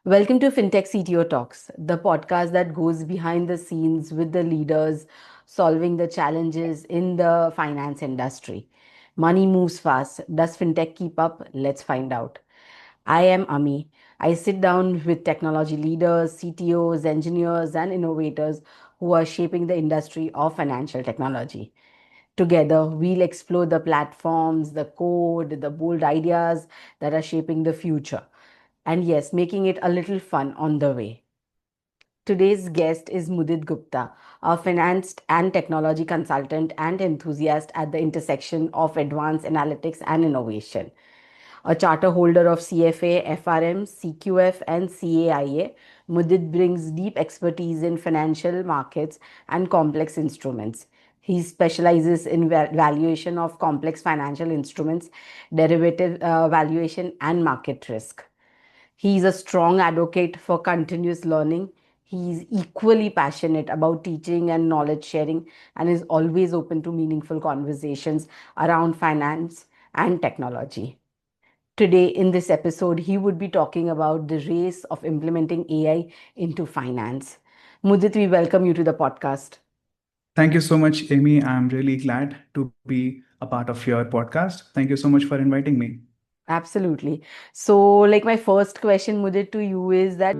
Welcome to Fintech CTO Talks, the podcast that goes behind the scenes with the leaders solving the challenges in the finance industry. Money moves fast. Does Fintech keep up? Let's find out. I am Ami. I sit down with technology leaders, CTOs, engineers, and innovators who are shaping the industry of financial technology. Together, we'll explore the platforms, the code, the bold ideas that are shaping the future. And yes, making it a little fun on the way. Today's guest is Mudit Gupta, a finance and technology consultant and enthusiast at the intersection of advanced analytics and innovation. A charter holder of CFA, FRM, CQF, and CAIA, Mudit brings deep expertise in financial markets and complex instruments. He specializes in valuation of complex financial instruments, derivative valuation, and market risk. He is a strong advocate for continuous learning. He is equally passionate about teaching and knowledge sharing and is always open to meaningful conversations around finance and technology. Today, in this episode, he would be talking about the race of implementing AI into finance. Mudit, we welcome you to the podcast. Thank you so much, Amy. I'm really glad to be a part of your podcast. Thank you so much for inviting me. Absolutely. So, like, my first question, Mudit, to you is that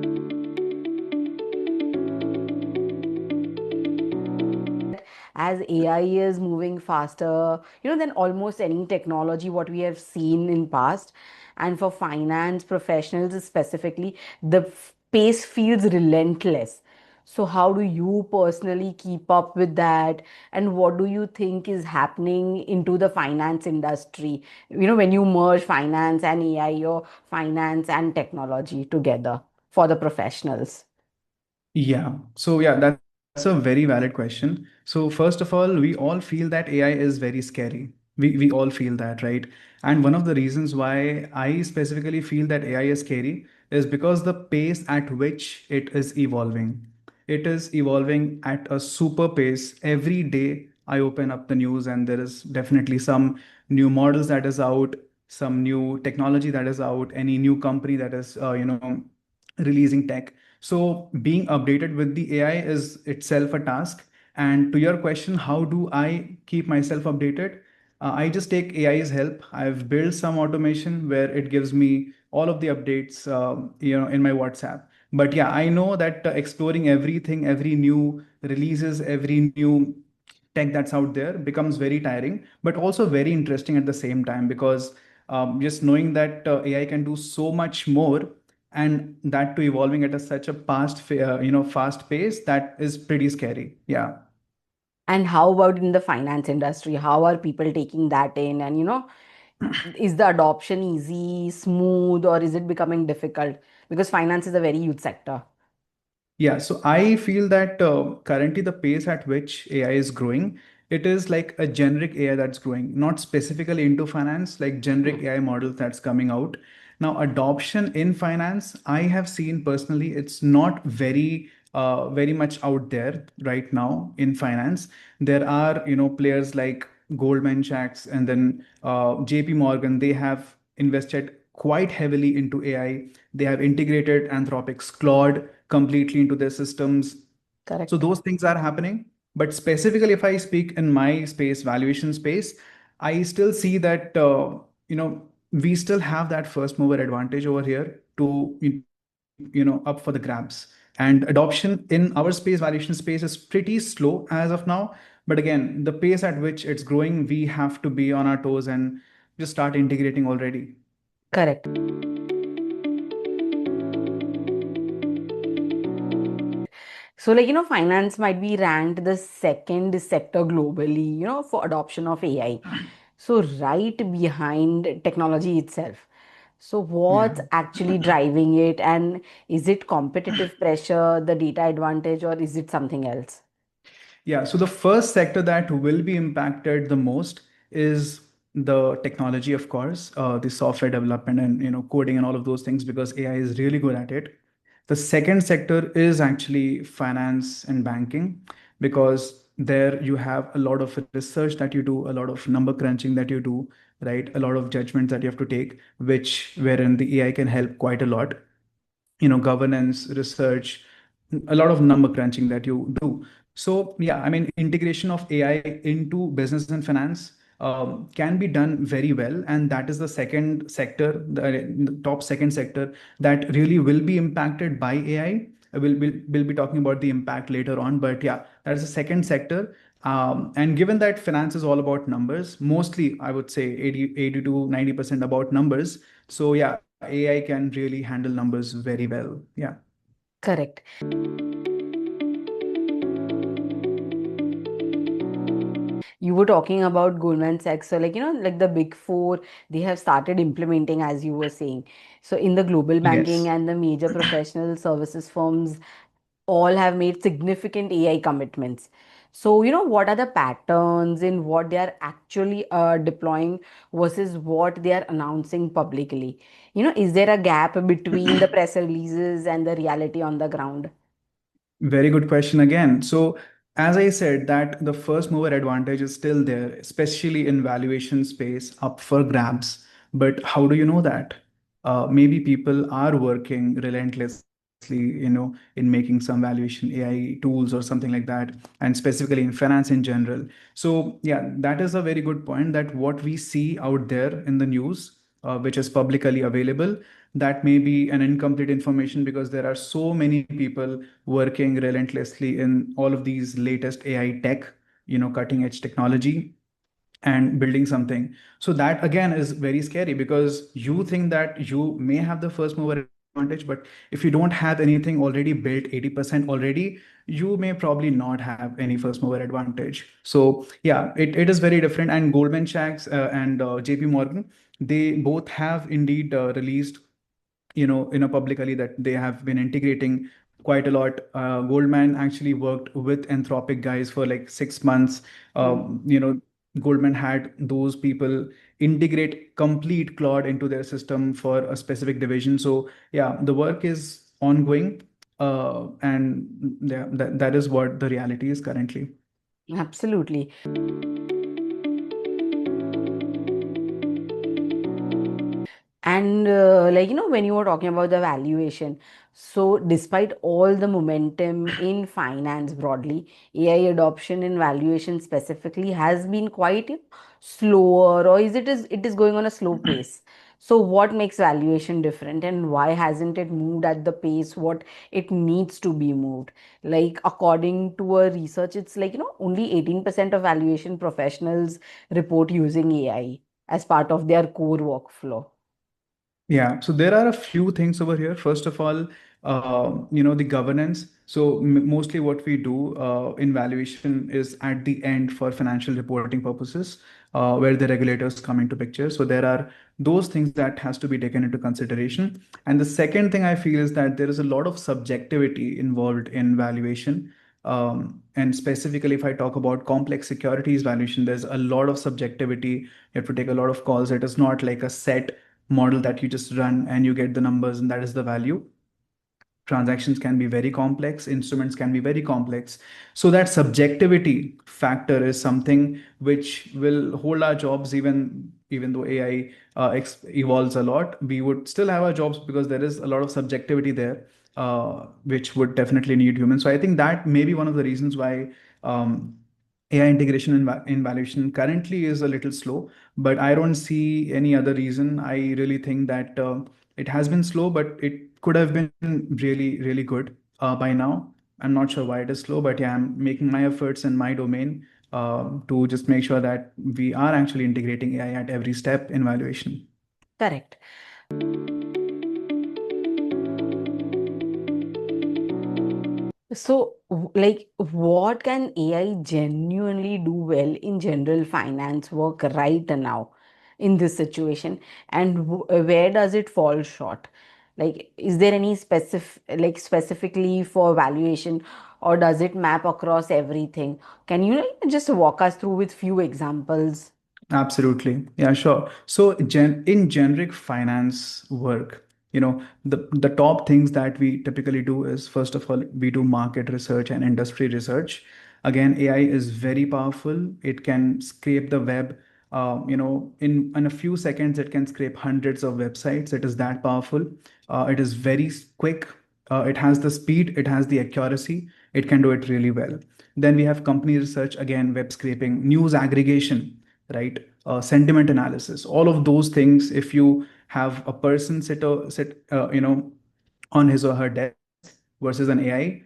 as AI is moving faster, than almost any technology what we have seen in past, and for finance professionals specifically, the pace feels relentless. So how do you personally keep up with that, and what do you think is happening into the finance industry? When you merge finance and AI or finance and technology together for the professionals. That's a very valid question. So first of all, we all feel that AI is very scary. We all feel that, right? And one of the reasons why I specifically feel that AI is scary is because the pace at which it is evolving. It is evolving at a super pace. Every day I open up the news and there is definitely some new models that is out, some new technology that is out, any new company that is releasing tech. So being updated with the AI is itself a task. And to your question, how do I keep myself updated? I just take AI's help. I've built some automation where it gives me all of the updates, in my WhatsApp. But yeah, I know that exploring everything, every new releases, every new tech that's out there becomes very tiring, but also very interesting at the same time because just knowing that AI can do so much more and that too evolving at such a fast pace, that is pretty scary. Yeah. And how about in the finance industry? How are people taking that in? And is the adoption easy, smooth, or is it becoming difficult? Because finance is a very huge sector. Yeah, so I feel that currently the pace at which AI is growing, it is like a generic AI that's growing, not specifically into finance, like generic AI models that's coming out. Now, adoption in finance, I have seen personally, it's not very much out there right now in finance. There are, players like Goldman Sachs and then JP Morgan, they have invested quite heavily into AI. They have integrated Anthropic's Claude completely into their systems. So Correct. those things are happening. But specifically, if I speak in my space, valuation space, I still see that we still have that first mover advantage over here to up for the grabs. And adoption in our space, valuation space, is pretty slow as of now. But again, the pace at which it's growing, we have to be on our toes and just start integrating already. Correct. So, like, finance might be ranked the second sector globally, for adoption of AI. So, right behind technology itself. So, what's Yeah. actually driving it? And is it competitive pressure, the data advantage, or is it something else? Yeah, so the first sector that will be impacted the most is the technology, of course, the software development and coding and all of those things because AI is really good at it. The second sector is actually finance and banking because there you have a lot of research that you do, a lot of number crunching that you do, right? A lot of judgments that you have to take, which wherein the AI can help quite a lot. governance, research, a lot of number crunching that you do. So yeah, I mean, integration of AI into business and finance can be done very well, and that is the second sector, the top second sector that really will be impacted by AI. We'll be talking about the impact later on, but yeah, that is the second sector. And given that finance is all about numbers, mostly I would say 80 to 90% about numbers. So yeah, AI can really handle numbers very well. Yeah. Correct. You were talking about Goldman Sachs. So, like, like the big four, they have started implementing, as you were saying. So, in the global banking Yes. and the major professional services firms, all have made significant AI commitments. So, what are the patterns in what they are actually deploying versus what they are announcing publicly? Is there a gap between the press releases and the reality on the ground? Very good question again. So, as I said, that the first mover advantage is still there, especially in valuation space, up for grabs. But how do you know that? Maybe people are working relentlessly, in making some valuation AI tools or something like that, and specifically in finance in general. So, yeah, that is a very good point that what we see out there in the news, which is publicly available, that may be an incomplete information because there are so many people working relentlessly in all of these latest AI tech, cutting edge technology and building something. So that again is very scary because you think that you may have the first mover advantage, but if you don't have anything already built 80% already, you may probably not have any first mover advantage. So yeah, it is very different. And Goldman Sachs and JP Morgan, they both have indeed released publicly that they have been integrating quite a lot. Goldman actually worked with Anthropic guys for like 6 months. Hmm. Goldman had those people integrate complete Claude into their system for a specific division. So yeah, the work is ongoing, and yeah, that is what the reality is currently. Absolutely. And when you were talking about the valuation, so despite all the momentum in finance broadly, AI adoption in valuation specifically has been quite slower, or it is going on a slow pace. So what makes valuation different, and why hasn't it moved at the pace what it needs to be moved? Like according to a research, it's like only 18% of valuation professionals report using AI as part of their core workflow. Yeah, so there are a few things over here. First of all, the governance. So mostly what we do in valuation is at the end for financial reporting purposes, where the regulators come into picture. So there are those things that has to be taken into consideration. And the second thing I feel is that there is a lot of subjectivity involved in valuation. And specifically, if I talk about complex securities valuation, there's a lot of subjectivity. You have to take a lot of calls. It is not like a set model that you just run and you get the numbers and that is the value. Transactions can be very complex, instruments can be very complex. So that subjectivity factor is something which will hold our jobs. Even though AI evolves a lot, we would still have our jobs because there is a lot of subjectivity there, which would definitely need humans. So I think that may be one of the reasons why AI integration in valuation currently is a little slow, but I don't see any other reason. I really think that it has been slow, but it could have been really, really good by now. I'm not sure why it is slow, but yeah, I'm making my efforts in my domain to just make sure that we are actually integrating AI at every step in valuation. Correct. So, what can AI genuinely do well in general finance work right now in this situation, and where does it fall short? Like, is there any specifically for valuation, or does it map across everything? Can you just walk us through with few examples? Absolutely. Yeah, sure. So in generic finance work, the top things that we typically do is, first of all, we do market research and industry research. Again, AI is very powerful. It can scrape the web, In a few seconds, it can scrape hundreds of websites. It is that powerful. It is very quick. It has the speed, it has the accuracy, it can do it really well. Then we have company research, again, web scraping, news aggregation, right? Sentiment analysis, all of those things. If you have a person sit on his or her desk versus an AI,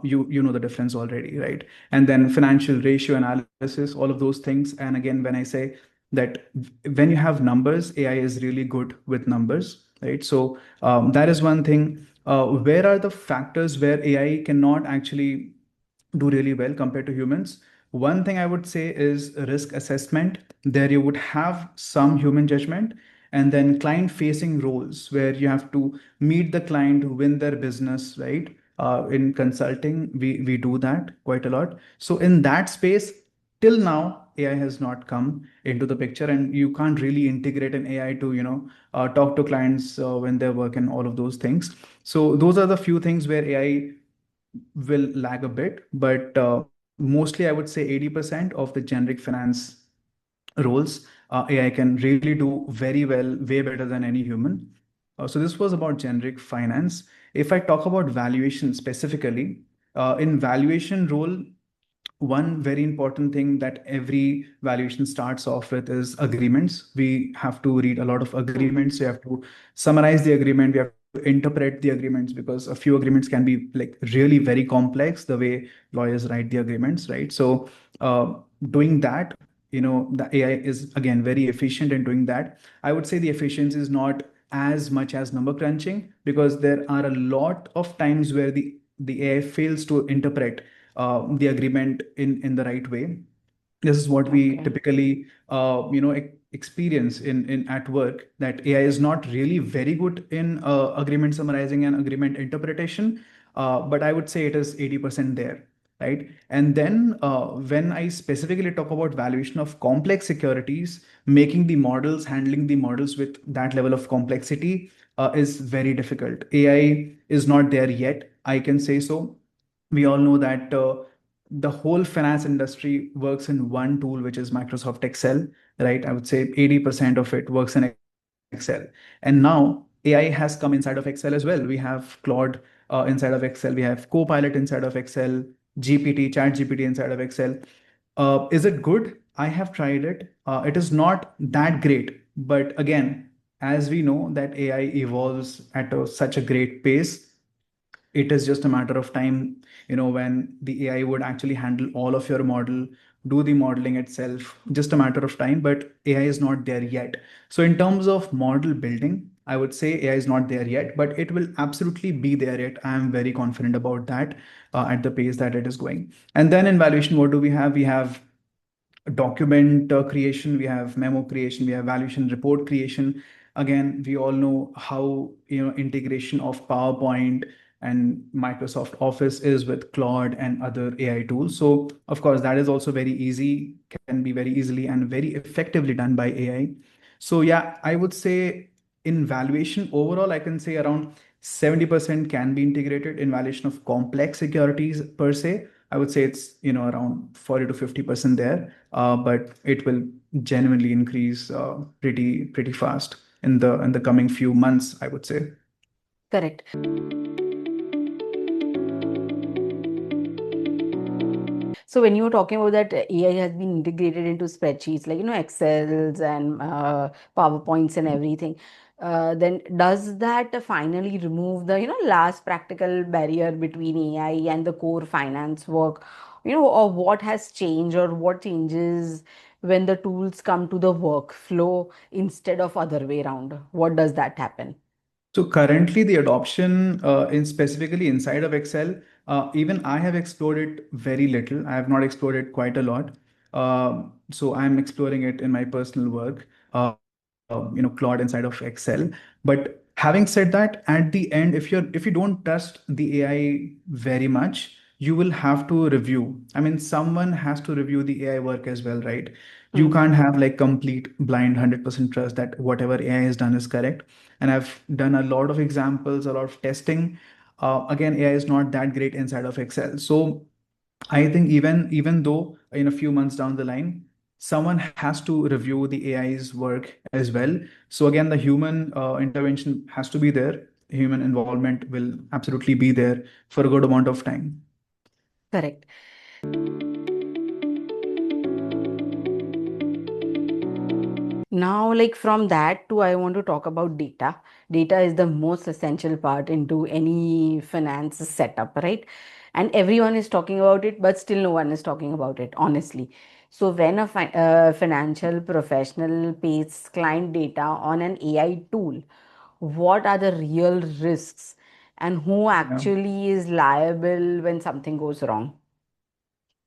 you know the difference already, right? And then financial ratio analysis, all of those things. And again, when I say that when you have numbers, AI is really good with numbers, right? So that is one thing. Where are the factors where AI cannot actually do really well compared to humans? One thing I would say is risk assessment. There you would have some human judgment, and then client facing roles where you have to meet the client, win their business, right? In consulting, we do that quite a lot. So in that space, till now, AI has not come into the picture, and you can't really integrate an AI to talk to clients when they're working, all of those things. So those are the few things where AI will lag a bit, but mostly I would say 80% of the generic finance roles, AI can really do very well, way better than any human. So this was about generic finance. If I talk about valuation specifically, in valuation role, one very important thing that every valuation starts off with is agreements. We have to read a lot of Hmm. agreements. We have to summarize the agreement. We have to interpret the agreements, because a few agreements can be like really very complex the way lawyers write the agreements, right? So doing that, the AI is again very efficient in doing that. I would say the efficiency is not as much as number crunching, because there are a lot of times where the AI fails to interpret the agreement in the right way. This is what we Okay. typically experience in at work, that AI is not really very good in agreement summarizing and agreement interpretation, but I would say it is 80% there, right? And then when I specifically talk about valuation of complex securities, making the models, handling the models with that level of complexity is very difficult. AI is not there yet, I can say so. We all know that the whole finance industry works in one tool, which is Microsoft Excel, right? I would say 80% of it works in Excel. And now AI has come inside of Excel as well. We have Claude inside of Excel. We have Copilot inside of Excel, GPT, Chat GPT inside of Excel. Is it good? I have tried it. It is not that great. But again, as we know that AI evolves at such a great pace, it is just a matter of time, when the AI would actually handle all of your model, do the modeling itself, just a matter of time. But AI is not there yet. So in terms of model building, I would say AI is not there yet, but it will absolutely be there yet. I am very confident about that, at the pace that it is going. And then in valuation, what do we have? We have document creation, we have memo creation, we have valuation report creation. Again, we all know how integration of PowerPoint and Microsoft Office is with Claude and other AI tools. So of course that is also very easy, can be very easily and very effectively done by AI. So yeah, I would say in valuation overall, I can say around 70% can be integrated. In valuation of complex securities per se, I would say it's around 40 to 50% there, but it will genuinely increase pretty fast in the coming few months, I would say. Correct. So when you were talking about that AI has been integrated into spreadsheets like Excels and PowerPoints and everything, then does that finally remove the last practical barrier between AI and the core finance work? Or what has changed or what changes when the tools come to the workflow instead of other way around? What does that happen? So currently, the adoption in specifically inside of Excel, even I have explored it very little. I have not explored it quite a lot. So I'm exploring it in my personal work, Claude inside of Excel. But having said that, at the end, if you don't trust the AI very much, you will have to review. I mean, someone has to review the AI work as well, right? You Hmm. can't have like complete blind 100% trust that whatever AI has done is correct. And I've done a lot of examples, a lot of testing. Again, AI is not that great inside of Excel. So I think even though in a few months down the line, someone has to review the AI's work as well. So again, the human intervention has to be there. Human involvement will absolutely be there for a good amount of time. Correct. Now, like from that to I want to talk about data. Data is the most essential part into any finance setup, right? And everyone is talking about it, but still no one is talking about it, honestly. So when a financial professional pays client data on an AI tool, what are the real risks and who Yeah. actually is liable when something goes wrong?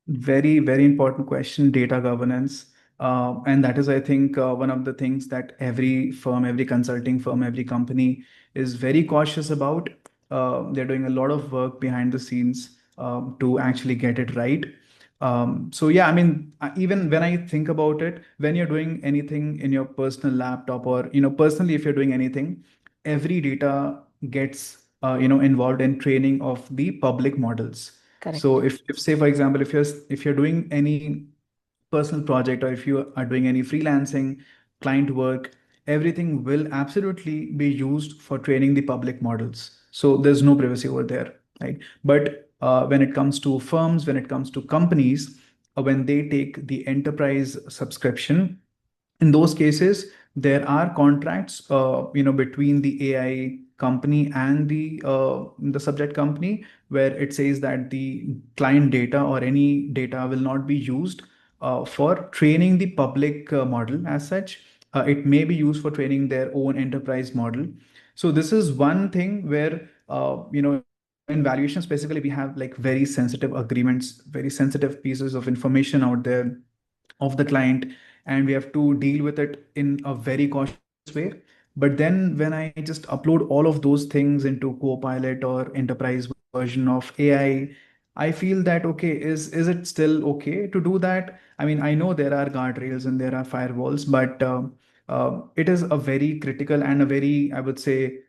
Very, very important question, data governance. And that is, I think, one of the things that every firm, every consulting firm, every company is very cautious about. They're doing a lot of work behind the scenes to actually get it right. So yeah, I mean, even when I think about it, when you're doing anything in your personal laptop or, personally, if you're doing anything, every data gets, involved in training of the public models. So Correct. if say for example, if you're doing any personal project or if you are doing any freelancing client work, everything will absolutely be used for training the public models. So there's no privacy over there, right? But when it comes to firms, when it comes to companies, when they take the enterprise subscription, in those cases there are contracts between the AI company and the subject company, where it says that the client data or any data will not be used for training the public model as such. It may be used for training their own enterprise model. So this is one thing where in valuation specifically, we have like very sensitive agreements, very sensitive pieces of information out there of the client, and we have to deal with it in a very cautious way. But then when I just upload all of those things into Copilot or enterprise version of AI, I feel that okay, is it still okay to do that? I mean, I know there are guardrails and there are firewalls, but it is a very critical and a very, I would say,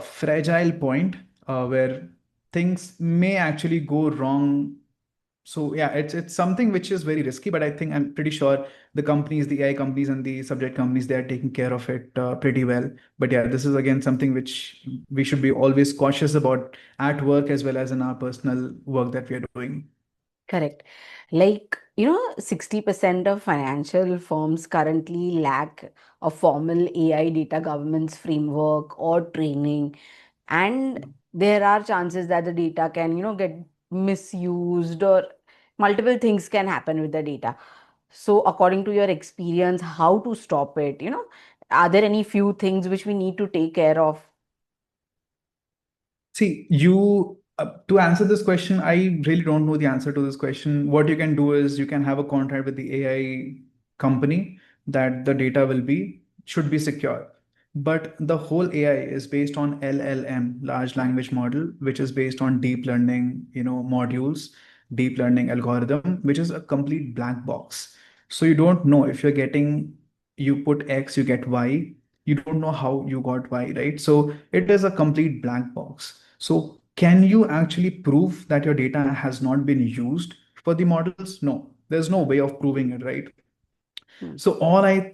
fragile point where things may actually go wrong. So yeah, it's something which is very risky, but I'm pretty sure the companies, the AI companies and the subject companies, they are taking care of it pretty well. But yeah, this is again something which we should be always cautious about at work as well as in our personal work that we are doing. Correct. 60% of financial firms currently lack a formal AI data governance framework or training. And there are chances that the data can, get misused or multiple things can happen with the data. So, according to your experience, how to stop it? Are there any few things which we need to take care of? See, to answer this question, I really don't know the answer to this question. What you can do is you can have a contract with the AI company that the data should be secure. But the whole AI is based on LLM, large language model, which is based on deep learning, modules, deep learning algorithm, which is a complete black box. So you don't know if you're getting, you put X, you get Y. You don't know how you got Y, right? So it is a complete black box. So can you actually prove that your data has not been used for the models? No, there's no way of proving it, right? Hmm. So all I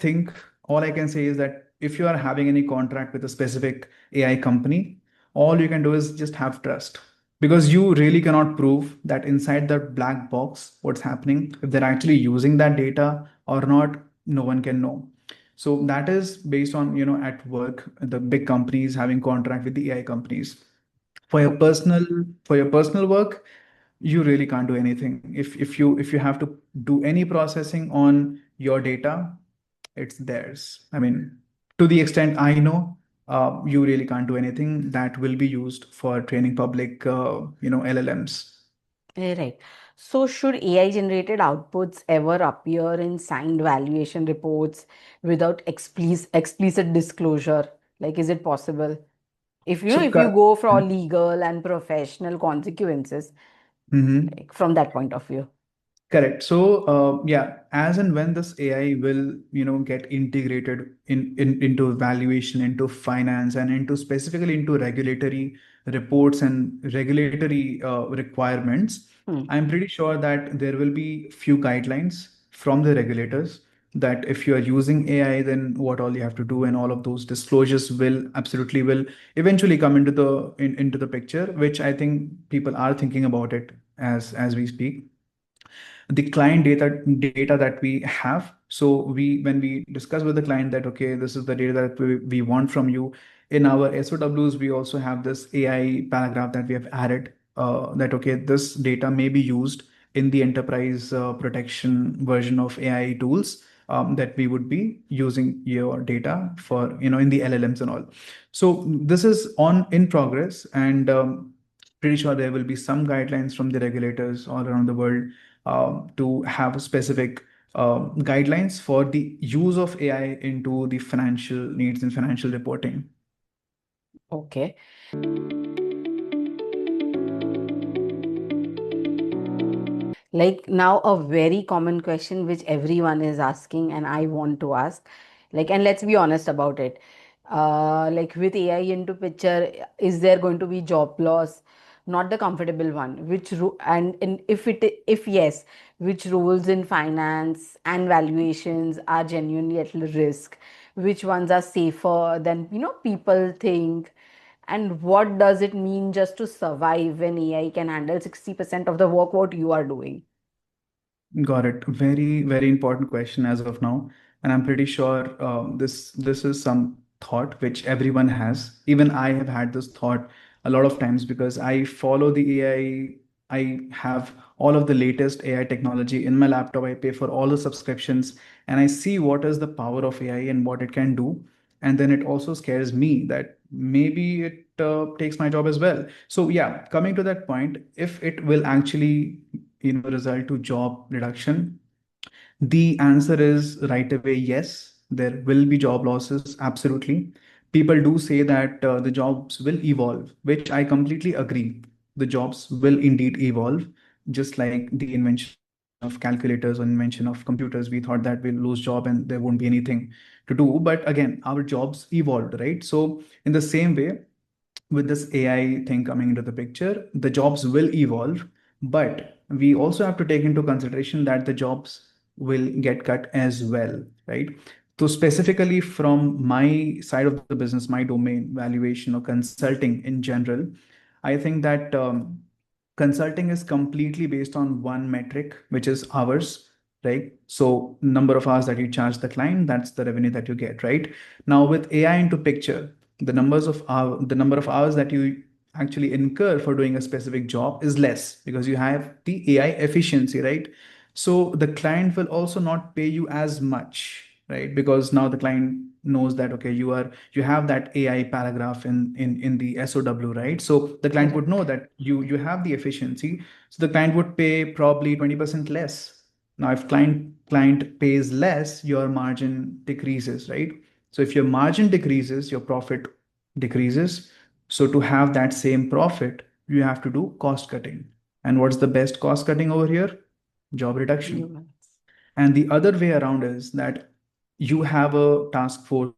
can say is that if you are having any contract with a specific AI company, all you can do is just have trust, because you really cannot prove that inside that black box what's happening, if they're actually using that data or not, no one can know. So that is based on, at work, the big companies having contract with the AI companies. For your Okay. personal for your personal work, you really can't do anything. If you have to do any processing on your data, it's theirs. I mean, to the extent I know, you really can't do anything that will be used for training public LLMs. Right. So, should AI generated outputs ever appear in signed valuation reports without explicit disclosure? Like, is it possible? So If you go for legal and professional consequences, Mhm. like from that point of view. Correct. So, yeah, as and when this AI will, get integrated into valuation, into finance, and into specifically into regulatory reports and regulatory requirements, Hmm. I'm pretty sure that there will be few guidelines from the regulators. that if you are using AI, then what all you have to do, and all of those disclosures will absolutely will eventually come into into the picture, which I think people are thinking about it as we speak. The client data that we have, so we when we discuss with the client that okay, this is the data that we want from you, in our SOWs we also have this AI paragraph that we have added, that okay, this data may be used in the enterprise protection version of AI tools, that we would be using your data for, in the LLMs and all. So this is on in progress, and pretty sure there will be some guidelines from the regulators all around the world, to have specific guidelines for the use of AI into the financial needs and financial reporting. Okay. Like now, a very common question which everyone is asking, and I want to ask, like, and let's be honest about it. Like with AI into picture, is there going to be job loss? Not the comfortable one. And if yes, which roles in finance and valuations are genuinely at risk? Which ones are safer than people think? And what does it mean just to survive when AI can handle 60% of the work what you are doing? Got it. Very, very important question as of now, and I'm pretty sure this is some thought which everyone has. Even I have had this thought a lot of times because I follow the AI. I have all of the latest AI technology in my laptop. I pay for all the subscriptions, and I see what is the power of AI and what it can do. And then it also scares me that maybe it takes my job as well. So yeah, coming to that point, if it will actually result to job reduction, the answer is right away yes, there will be job losses, absolutely. People do say that the jobs will evolve, which I completely agree. The jobs will indeed evolve, just like the invention of calculators or invention of computers. We thought that we'll lose job and there won't be anything to do. But again, our jobs evolved, right? So in the same way, with this AI thing coming into the picture, the jobs will evolve, but we also have to take into consideration that the jobs will get cut as well, right? So specifically from my side of the business, my domain, valuation or consulting in general, I think that consulting is completely based on one metric, which is hours, right? So number of hours that you charge the client, that's the revenue that you get, right? Now with AI into picture, the number of hours that you actually incur for doing a specific job is less because you have the AI efficiency, right? So the client will also not pay you as much, right? Because now the client knows that okay, you have that AI paragraph in the SOW, right? So the client would know Correct. that you have the efficiency. So the client would pay probably 20% less. Now, if client pays less, your margin decreases, right? So if your margin decreases, your profit decreases. So to have that same profit, you have to do cost cutting. And what's the best cost cutting over here? Job reduction. Humans. And the other way around is that you have a task force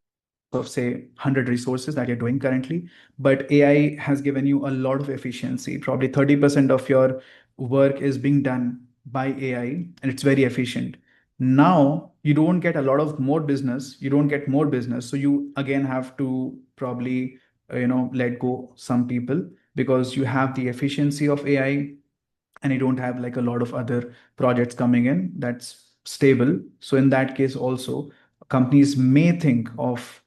of, say, 100 resources that you're doing currently, but AI has given you a lot of efficiency. Probably 30% of your work is being done by AI, and it's very efficient. Now, you don't get a lot of more business. You don't get more business. So you again have to probably, let go some people because you have the efficiency of AI and you don't have like a lot of other projects coming in that's stable. So in that case also, companies may think of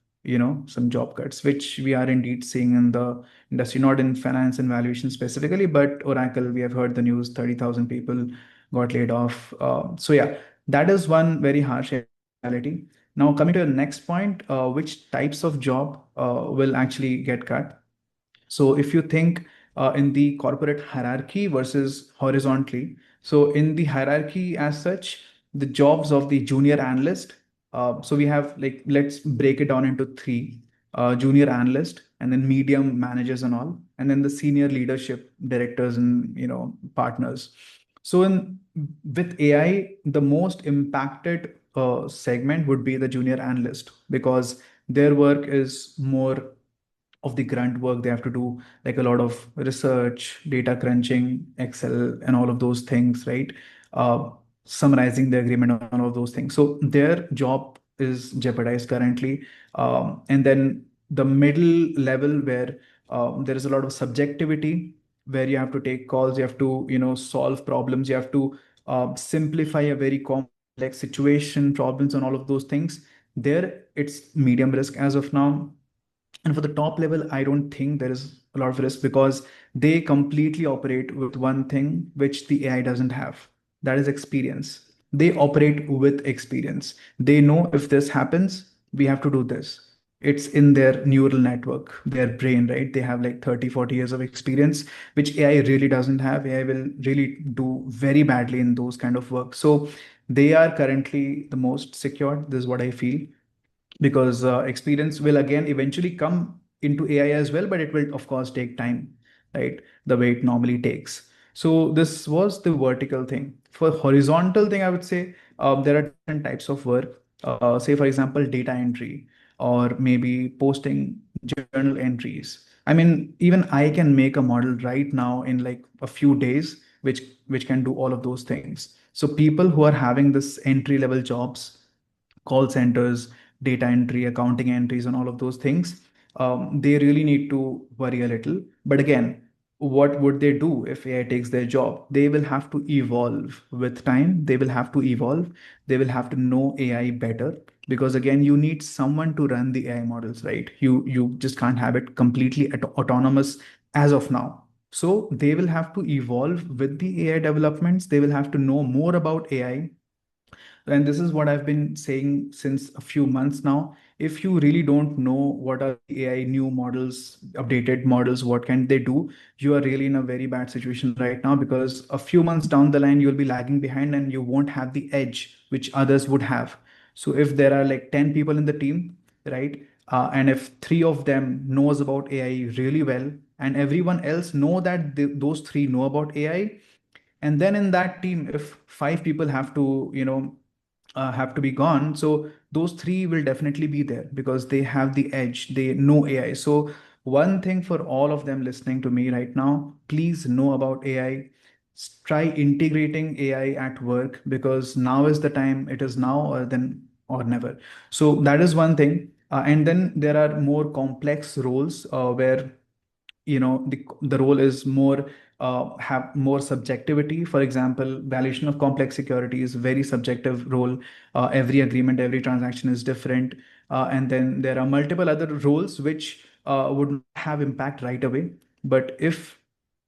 some job cuts, which we are indeed seeing in the industry, not in finance and valuation specifically, but Oracle, we have heard the news, 30,000 people got laid off. So yeah, that is one very harsh reality. Now coming to the next point, which types of job will actually get cut. So if you think in the corporate hierarchy versus horizontally, so in the hierarchy as such, the jobs of the junior analyst. So we have like let's break it down into three: junior analyst, and then medium managers and all, and then the senior leadership directors and partners. So in with AI, the most impacted segment would be the junior analyst because their work is more of the grunt work. They have to do like a lot of research, data crunching, Excel, and all of those things, right? uh, summarizing the agreement and all of those things. So their job is jeopardized currently. And then the middle level where there is a lot of subjectivity, where you have to take calls, you have to, solve problems, you have to simplify a very complex situation, problems, and all of those things. There, it's medium risk as of now. And for the top level, I don't think there is a lot of risk, because they completely operate with one thing which the AI doesn't have. That is experience. They operate with experience. They know if this happens, we have to do this. It's in their neural network, their brain, right? They have like 30, 40 years of experience, which AI really doesn't have. AI will really do very badly in those kind of work. So they are currently the most secure. This is what I feel, because experience will again eventually come into AI as well, but it will of course take time, right? The way it normally takes. So this was the vertical thing. For horizontal thing, I would say there are different types of work. Say for example, data entry, or maybe posting journal entries. I mean, even I can make a model right now in like a few days, which can do all of those things. So people who are having this entry level jobs, call centers, data entry, accounting entries, and all of those things, they really need to worry a little. But again, what would they do if AI takes their job? They will have to evolve with time. They will have to evolve. They will have to know AI better, because again, you need someone to run the AI models, right? You just can't have it completely autonomous as of now. So they will have to evolve with the AI developments. They will have to know more about AI, and this is what I've been saying since a few months now. If you really don't know what are the AI new models, updated models, what can they do, you are really in a very bad situation right now, because a few months down the line, you'll be lagging behind and you won't have the edge which others would have. So if there are like 10 people in the team, right? And if three of them knows about AI really well, and everyone else know that those three know about AI, and then in that team, if five people have to, have to be gone, so those three will definitely be there because they have the edge, they know AI. So one thing for all of them listening to me right now, please know about AI. Try integrating AI at work, because now is the time. It is now or then or never. So that is one thing. And then there are more complex roles where the role is more, have more subjectivity. For example, valuation of complex security is very subjective role. Every agreement, every transaction is different. And then there are multiple other roles which would not have impact right away. But if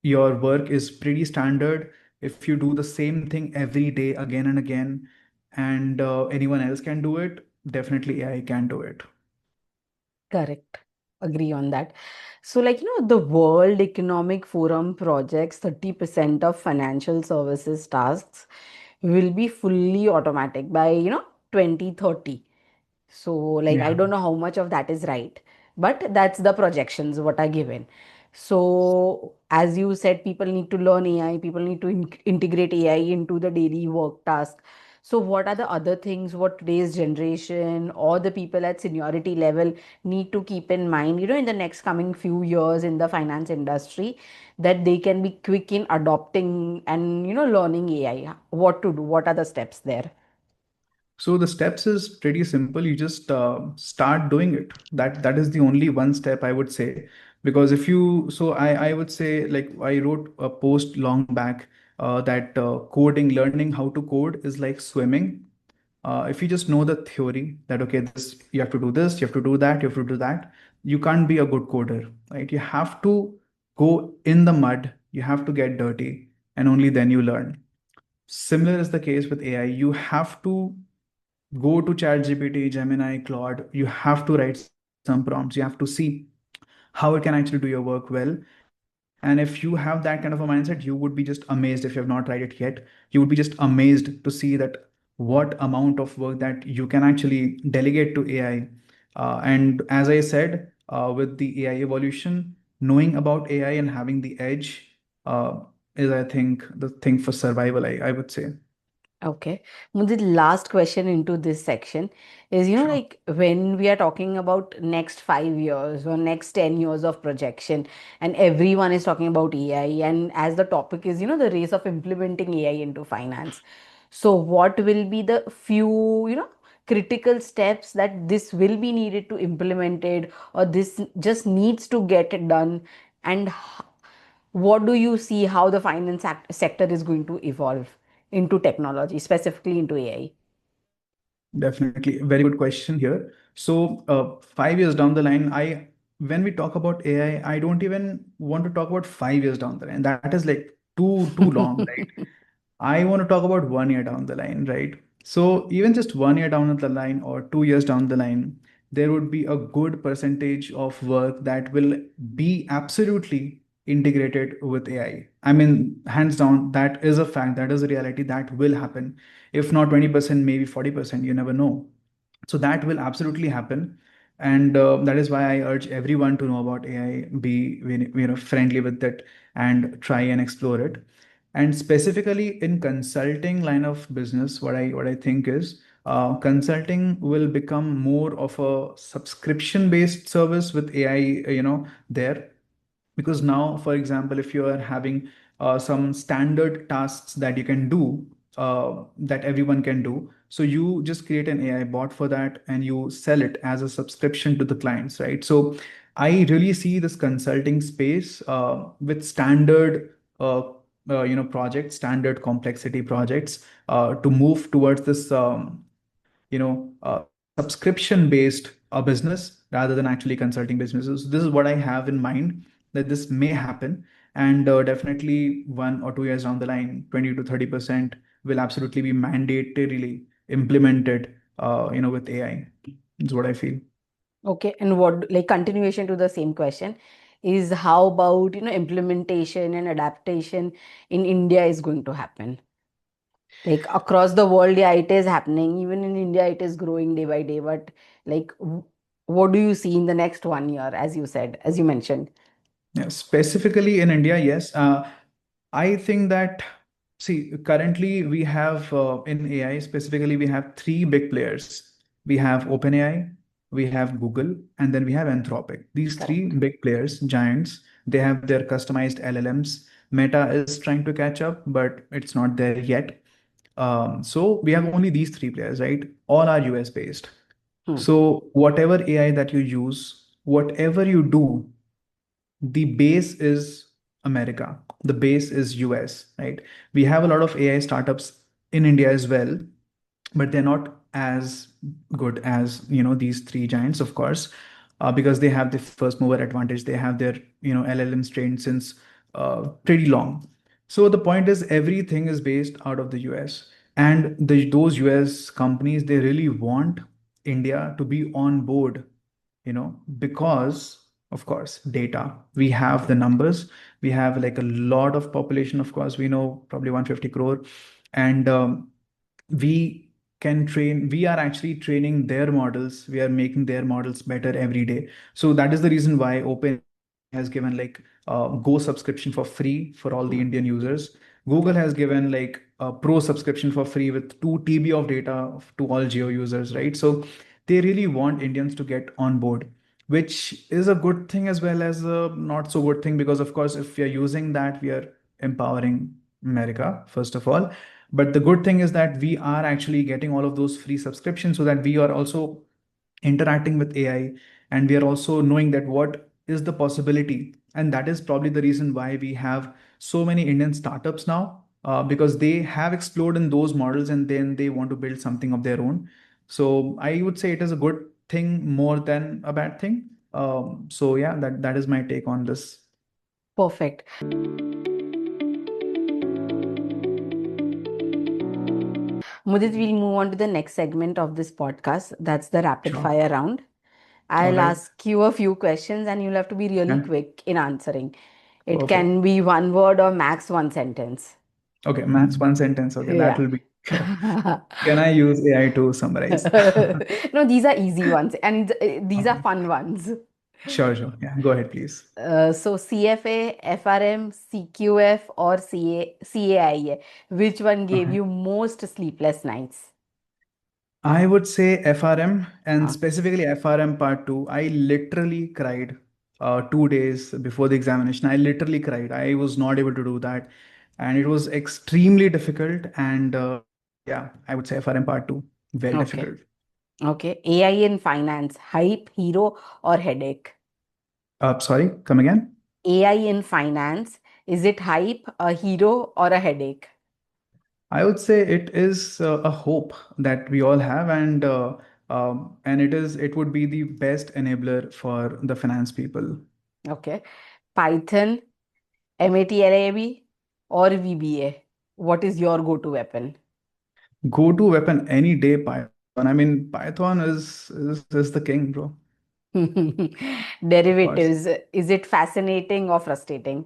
your work is pretty standard, if you do the same thing every day again and again, and anyone else can do it, definitely AI can do it. Correct. Agree on that. So, like, the World Economic Forum projects 30% of financial services tasks will be fully automatic by, 2030. So, like, I Yeah. don't know how much of that is right, but that's the projections what are given. So, as you said, people need to learn AI, people need to integrate AI into the daily work task. So, what are the other things what today's generation or the people at seniority level need to keep in mind, in the next coming few years in the finance industry, that they can be quick in adopting and, learning AI? What to do? What are the steps there? So the steps is pretty simple. You just start doing it. That is the only one step I would say. Because if you, so I would say, like, I wrote a post long back that coding, learning how to code is like swimming. If you just know the theory that okay, this you have to do this, you have to do that, you have to do that, you can't be a good coder, right? You have to go in the mud. You have to get dirty, and only then you learn. Similar is the case with AI. You have to go to ChatGPT, Gemini, Claude. You have to write some prompts. You have to see how it can actually do your work well. And if you have that kind of a mindset, you would be just amazed. If you have not tried it yet, you would be just amazed to see that what amount of work that you can actually delegate to AI. And as I said, with the AI evolution, knowing about AI and having the edge is, I think, the thing for survival, I would say. Okay. The last question into this section is, Sure. like, when we are talking about next 5 years or next 10 years of projection, and everyone is talking about AI, and as the topic is, the race of implementing AI into finance. So what will be the few, critical steps that this will be needed to implement it, or this just needs to get it done? And what do you see how the finance sector is going to evolve into technology, specifically into AI? Definitely, very good question here. So, 5 years down the line, when we talk about AI, I don't even want to talk about 5 years down the line. That is like too long, right? I want to talk about 1 year down the line, right? So even just 1 year down the line or 2 years down the line, there would be a good percentage of work that will be absolutely integrated with AI. I mean, hands down, that is a fact, that is a reality that will happen. If not 20%, maybe 40%, you never know. So that will absolutely happen. And that is why I urge everyone to know about AI, be friendly with it, and try and explore it. And specifically in consulting line of business, what I think is consulting will become more of a subscription based service with AI, there. Because now, for example, if you are having some standard tasks that you can do, that everyone can do, so you just create an AI bot for that and you sell it as a subscription to the clients, right? So I really see this consulting space with standard projects, standard complexity projects, to move towards this subscription based business rather than actually consulting businesses. This is what I have in mind, that this may happen. And definitely 1 or 2 years down the line, 20 to 30% will absolutely be mandatorily implemented, with AI. Is what I feel. Okay, and what, like, continuation to the same question is how about, implementation and adaptation in India is going to happen? Like across the world, yeah, it is happening. Even in India, it is growing day by day. But like, what do you see in the next 1 year, as you said, as you mentioned? Yeah, specifically in India, yes. I think that, see, currently we have in AI specifically, we have three big players. We have OpenAI, we have Google, and then we have Anthropic. These three Correct. big players, giants, they have their customized LLMs. Meta is trying to catch up, but it's not there yet. So we have only these three players, right? All are US based. Hmm. So whatever AI that you use, whatever you do, the base is America, the base is US, right? We have a lot of AI startups in India as well, but they're not as good as these three giants, of course, because they have the first mover advantage. They have their LLMs trained since pretty long. So the point is, everything is based out of the US, and those US companies, they really want India to be on board, because of course data, we have the numbers, we have like a lot of population, of course, we know probably 150 crore. And we we are actually training their models, we are making their models better every day. So that is the reason why OpenAI has given like Go subscription for free for all the Hmm. Indian users. Google has given like a pro subscription for free with 2 TB of data to all geo users, right? So they really want Indians to get on board, which is a good thing as well as a not so good thing, because of course if we are using that, we are empowering America first of all. But the good thing is that we are actually getting all of those free subscriptions, so that we are also interacting with AI, and we are also knowing that what is the possibility. And that is probably the reason why we have so many Indian startups now, because they have explored in those models and then they want to build something of their own. So I would say it is a good thing more than a bad thing. So yeah, that is my take on this. Perfect. Mudit, we'll move on to the next segment of this podcast. That's the rapid Sure. fire round. All I'll right. ask you a few questions and you'll have to be really Yeah. quick in answering. It Perfect. can be one word or max one sentence. Okay, max one sentence. Okay, that Yeah. will be. Can I use AI to summarize? No, these are easy ones and these are Okay. fun ones. Sure, sure. Yeah, go ahead, please. So CFA, FRM, CQF, or CAIA, which one gave Okay. you most sleepless nights? I would say FRM, and Huh? specifically FRM part two. I literally cried 2 days before the examination. I literally cried. I was not able to do that. And it was extremely difficult. And yeah, I would say FRM part two, very Okay. difficult. Okay. AI in finance, hype, hero, or headache? Sorry, come again. AI in finance, is it hype, a hero, or a headache? I would say it is a hope that we all have, and it would be the best enabler for the finance people. Okay. Python, MATLAB, or VBA? What is your go-to weapon? Go-to weapon any day, Python. I mean, Python is the king, bro. Of course. Derivatives, is it fascinating or frustrating?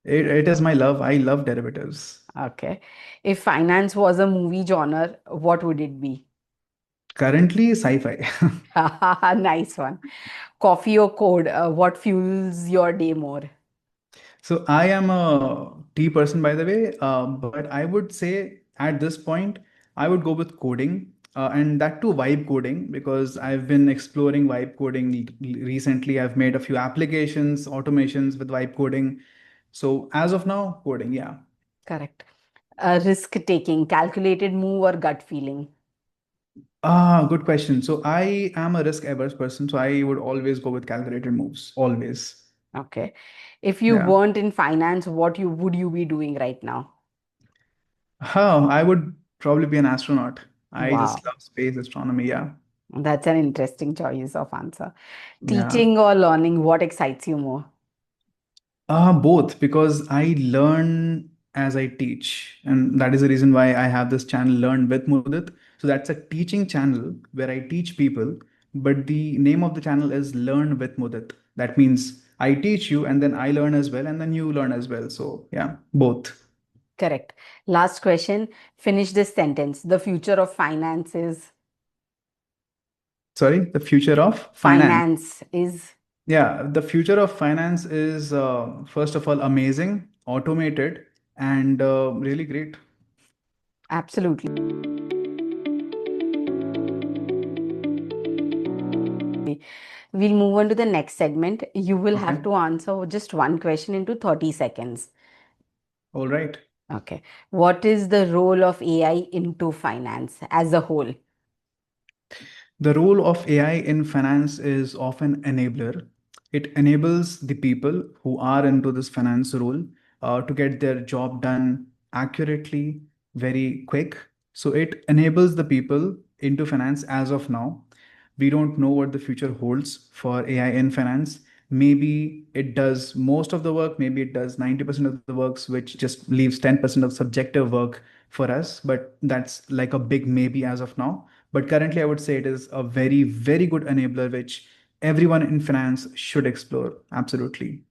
It is my love. I love derivatives. Okay. If finance was a movie genre, what would it be? Currently, sci-fi. Nice one. Coffee or code, what fuels your day more? So I am a tea person, by the way, but I would say at this point, I would go with coding, and that too vibe coding, because I've been exploring vibe coding recently. I've made a few applications, automations with vibe coding. So as of now, coding, yeah. Correct. Risk taking, calculated move or gut feeling? Good question. So I am a risk averse person, so I would always go with calculated moves, always. Okay. If you Yeah. weren't in finance, what you would you be doing right now? I would probably be an astronaut. I just Wow, love space astronomy. Yeah. that's an interesting choice of answer. Yeah. Teaching or learning, what excites you more? Both, because I learn as I teach, and that is the reason why I have this channel, Learn with Mudit. So that's a teaching channel where I teach people, but the name of the channel is Learn with Mudit. That means I teach you, and then I learn as well, and then you learn as well. So yeah, both. Correct. Last question. Finish this sentence. The future of finance is Sorry, the future of finance. finance is Yeah, the future of finance is first of all amazing, automated, and really great. absolutely. We'll move on to the next segment. You will have Okay. to answer just one question into 30 seconds. All right. Okay. What is the role of AI into finance as a whole? The role of AI in finance is often enabler. It enables the people who are into this finance role to get their job done accurately, very quick. So it enables the people into finance as of now. We don't know what the future holds for AI in finance. Maybe it does most of the work, maybe it does 90% of the works, which just leaves 10% of subjective work for us. But that's like a big maybe as of now. But currently, I would say it is a very, very good enabler, which everyone in finance should explore. Absolutely.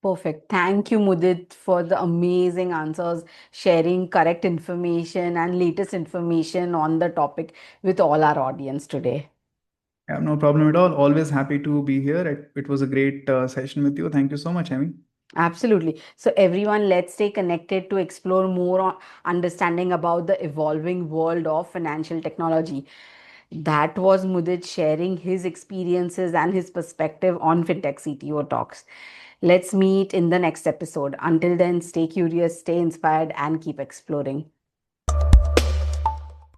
Perfect. Thank you, Mudit, for the amazing answers, sharing correct information and latest information on the topic with all our audience today. Yeah, no problem at all. Always happy to be here. It was a great session with you. Thank you so much, Amy. Absolutely. So, everyone, let's stay connected to explore more on understanding about the evolving world of financial technology. That was Mudit sharing his experiences and his perspective on FinTech CTO Talks. Let's meet in the next episode. Until then, stay curious, stay inspired, and keep exploring.